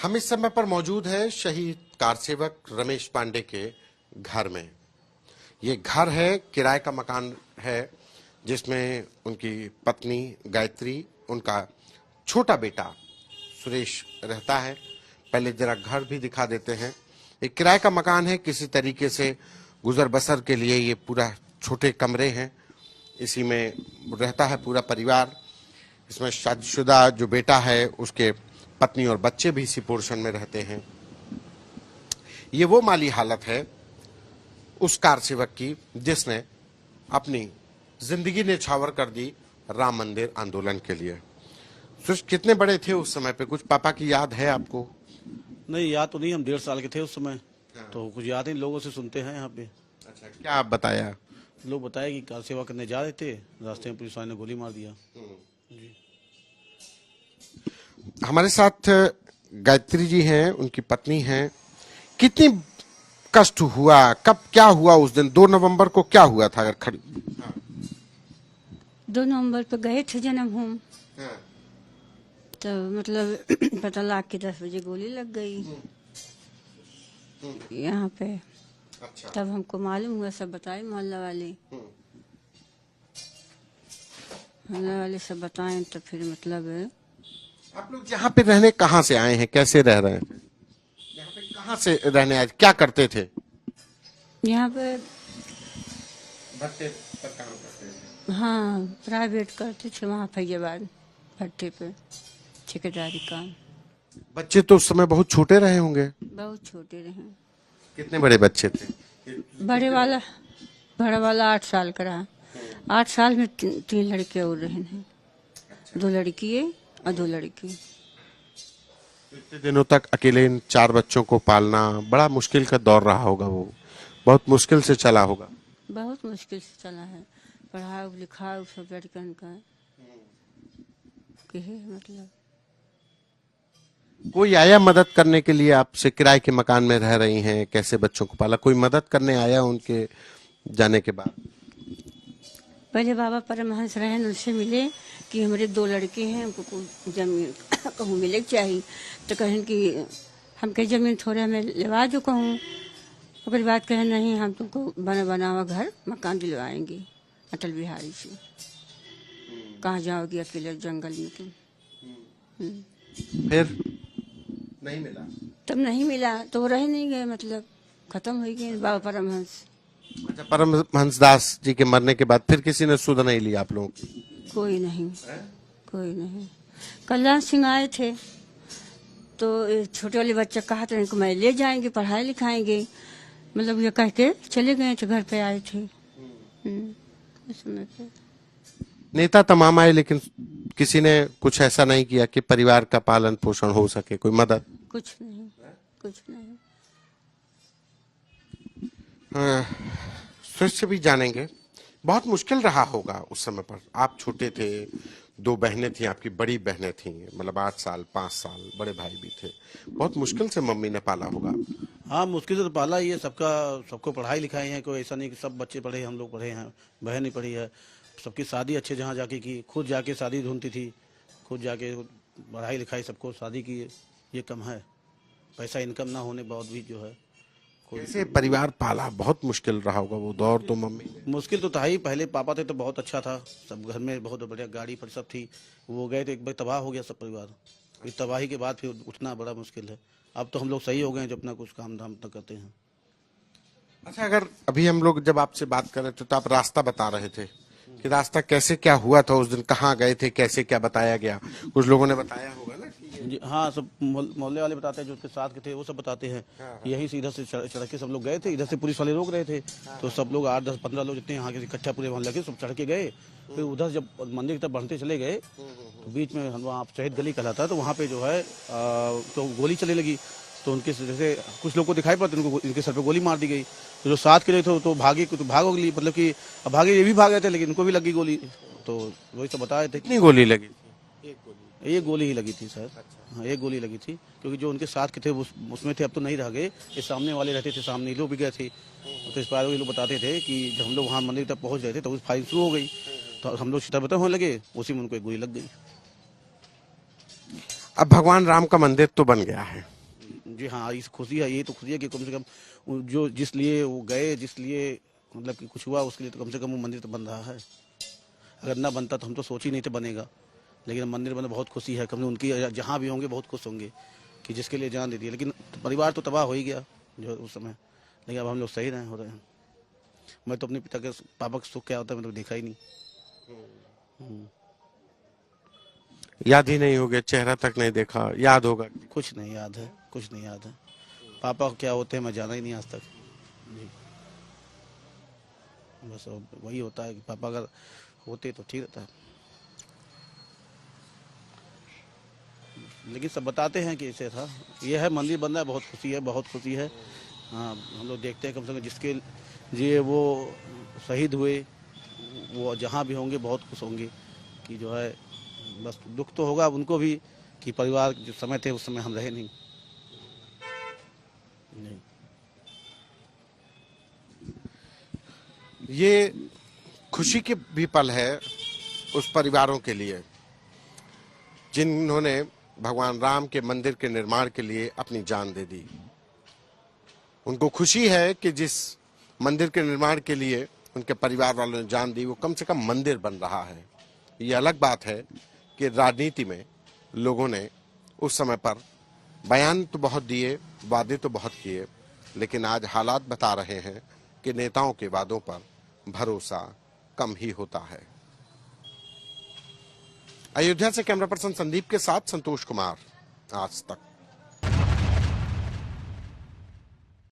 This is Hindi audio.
हम इस समय पर मौजूद है शहीद कार सेवक रमेश पांडे के घर में। ये घर है, किराए का मकान है, जिसमें उनकी पत्नी गायत्री, उनका छोटा बेटा सुरेश रहता है। पहले जरा घर भी दिखा देते हैं। एक किराए का मकान है, किसी तरीके से गुजर बसर के लिए ये पूरा छोटे कमरे हैं, इसी में रहता है पूरा परिवार। इसमें शादीशुदा जो बेटा है उसके पत्नी और बच्चे भी इसी पोर्शन में रहते हैं। ये वो माली हालत है उस कार सेवक की जिसने अपनी जिंदगी न्यौछावर कर दी राम मंदिर आंदोलन के लिए। कितने बड़े थे उस समय पे, कुछ पापा की याद है आपको? नहीं, याद तो नहीं, हम 1.5 साल के थे उस समय। तो कुछ याद नहीं, लोगों से सुनते हैं यहाँ पे। अच्छा, क्या आप बताया? लोग बताए कि कार सेवा करने जा रहे थे, रास्ते में पुलिस वाले ने गोली मार दिया। जी। हमारे साथ गायत्री जी हैं, उनकी पत्नी हैं। कितनी कष्ट हुआ, कब क्या हुआ उस दिन 2 नवंबर को क्या हुआ था? अगर 2 नवंबर पे गए थे जन्म होम। तो मतलब पता लग के 10 बजे गोली लग गई यहाँ पे। अच्छा। तब हमको मालूम हुआ, सब बताए मोहल्ला वाले सब बताएं। तो फिर मतलब आप लोग यहाँ पे रहने कहाँ से आए हैं, कैसे रह रहे हैं? यहाँ पे कहाँ से रहने आए, क्या करते थे? यहाँ पे भट्टे पर काम करते थे। हाँ, प्राइवेट करते थे वहाँ फैजाबाद भट्टे पे, ठेकेदारी काम। बच्चे तो उस समय बहुत छोटे रहे होंगे। बहुत छोटे रहे। कितने बड़े बच्चे थे? बड़ा वाला 8 साल का रहा। 8 साल में 3 लड़के और रहे हैं। 2 लड़की है और 2 लड़की। इतने दिनों तक अकेले इन 4 बच्चों को पालना बड़ा मुश्किल का दौर रहा होगा। वो बहुत मुश्किल से चला होगा। बहुत मुश्किल से चला है। पढ़ाओ लिखाओ सब लड़कन का मतलब। कोई आया मदद करने के लिए? आपसे किराए के मकान में रह रही हैं, कैसे बच्चों को पाला? कोई मदद करने आया उनके जाने के बाद? पहले बाबा परमहंस रहे, उनसे मिले कि हमारे 2 लड़के हैं, हमको जमीन कहूँ मिले चाहिए। तो कहें कि हम कहीं जमीन थोड़े हमें लेवा जो कहूँ। फिर बात कहें नहीं, हम तुमको बना हुआ घर मकान दिलवाएंगे अटल बिहारी से। कहाँ जाओगी अकेले जंगल में तुम? फिर नहीं मिला? तब नहीं मिला तो वो रह नहीं गए, मतलब खत्म हो गए बाबा परमहंस। अच्छा, परमहंस दास जी के मरने के बाद फिर किसी ने सुध नहीं लिया आप लोगों की? कोई नहीं। कल्याण सिंह आए थे तो छोटे वाले बच्चा कहा था इनको मैं ले जाएंगे, पढ़ाई लिखाएंगे, मतलब ये कह के चले गए थे, घर पे आए थे। उस समय पे नेता तमाम आए, लेकिन किसी ने कुछ ऐसा नहीं किया कि परिवार का पालन पोषण हो सके, कोई मदद? कुछ नहीं। सुरेश से भी जानेंगे। बहुत मुश्किल रहा होगा उस समय पर। आप छोटे थे, 2 बहनें थी, आपकी बड़ी बहनें थी, मतलब 8 साल 5 साल, बड़े भाई भी थे। बहुत मुश्किल से मम्मी ने पाला होगा। हाँ, मुश्किल से तो पाला ही है। सबको पढ़ाई लिखाई है, कोई ऐसा नहीं कि सब बच्चे पढ़े, हम लोग पढ़े हैं, बहन नहीं पढ़ी है। सबकी शादी अच्छे जहाँ जाके की, खुद जाके शादी ढूंढती थी, खुद जाके पढ़ाई लिखाई सबको शादी की। ये कम है, पैसा इनकम ना होने बाद भी जो है कैसे परिवार पाला? बहुत मुश्किल रहा होगा वो दौर तो मम्मी ने। मुश्किल तो था ही। पहले पापा थे तो बहुत अच्छा था, सब घर में बहुत बढ़िया गाड़ी पर सब थी। वो गए तो एक बार तबाह हो गया सब परिवार। इस तबाही के बाद फिर उठना बड़ा मुश्किल है। अब तो हम लोग सही हो गए जो अपना कुछ काम धाम तक करते हैं। अच्छा, अगर अभी हम लोग जब आपसे बात कर रहे थे तो आप रास्ता बता रहे थे कि रास्ता कैसे क्या हुआ था उस दिन, कहाँ गए थे, कैसे क्या बताया गया? कुछ लोगों ने बताया होगा ना कि हाँ, सब मोहल्ले वाले बताते हैं, जो उसके साथ के थे वो सब बताते हैं। यहीं से इधर से चढ़ के सब लोग गए थे, इधर से पुलिस वाले रोक रहे थे। तो सब लोग 8, 10, 15 लोग जितने यहाँ के इकट्ठा पूरे मोहल्ले के सब चढ़ के गए। फिर उधर जब मंदिर की तरफ बढ़ते चले गए तो बीच में वहाँ शहीद गली कहलाता है, तो वहाँ पे जो है तो गोली चलने लगी। तो उनके जैसे कुछ लोग को दिखाई पड़ते, उनको इनके सर पे गोली मार दी गई। तो जो साथ के लिए थे तो भागो गई, मतलब कि भागे, ये भी भाग गए थे, लेकिन उनको भी लगी गोली। तो वही सब बताए थे। कितनी गोली लगी? एक गोली ही लगी थी सर। हाँ, एक गोली लगी थी, क्योंकि जो उनके साथ के थे उसमें थे, अब तो नहीं रह गए। ये सामने वाले रहते थे, सामने लोग भी गए थे। तो इस बार लोग बताते थे कि जब हम लोग वहाँ मंदिर तक पहुँच गए थे तो उस फायरिंग शुरू हो गई। तो हम लोग छितर बतर होने लगे, उसी में उनको एक गोली लग गई। अब भगवान राम का मंदिर तो बन गया है। जी हाँ, इस खुशी है, ये तो खुशी है कि कम से कम जो जिस लिए वो गए, जिस लिए मतलब कि कुछ हुआ, उसके लिए तो कम से कम वो मंदिर तो बन रहा है। अगर ना बनता तो हम तो सोच ही नहीं थे बनेगा, लेकिन मंदिर बने बहुत खुशी है। कम से उनकी जहाँ भी होंगे बहुत खुश होंगे कि जिसके लिए जान दे दी। लेकिन परिवार तो तबाह हो ही गया जो उस समय, लेकिन अब हम लोग सही रहे हो रहे हैं। मैं तो अपने पिता के पापा का सुख क्या होता है मैंने तो देखा ही नहीं। याद ही नहीं होगा, चेहरा तक नहीं देखा, याद होगा? कुछ नहीं याद है, कुछ नहीं याद है। पापा क्या होते हैं मैं जाना ही नहीं आज तक जी। बस अब वही होता है कि पापा अगर होते तो ठीक रहता है, लेकिन सब बताते हैं कि ऐसे था। ये है मंदिर बन रहा है, बहुत खुशी है, बहुत खुशी है। हाँ, हम लोग देखते हैं कम से कम जिसके लिए वो शहीद हुए वो जहाँ भी होंगे बहुत खुश होंगे कि जो है। बस दुख तो होगा उनको भी कि परिवार जो समय थे उस समय हम रहे नहीं। ये खुशी के भी पल है उस परिवारों के लिए जिन्होंने भगवान राम के मंदिर के निर्माण के लिए अपनी जान दे दी। उनको खुशी है कि जिस मंदिर के निर्माण के लिए उनके परिवार वालों ने जान दी वो कम से कम मंदिर बन रहा है। ये अलग बात है कि राजनीति में लोगों ने उस समय पर बयान तो बहुत दिए, वादे तो बहुत किए, लेकिन आज हालात बता रहे हैं कि नेताओं के वादों पर भरोसा कम ही होता है। अयोध्या से कैमरा पर्सन संदीप के साथ संतोष कुमार, आज तक।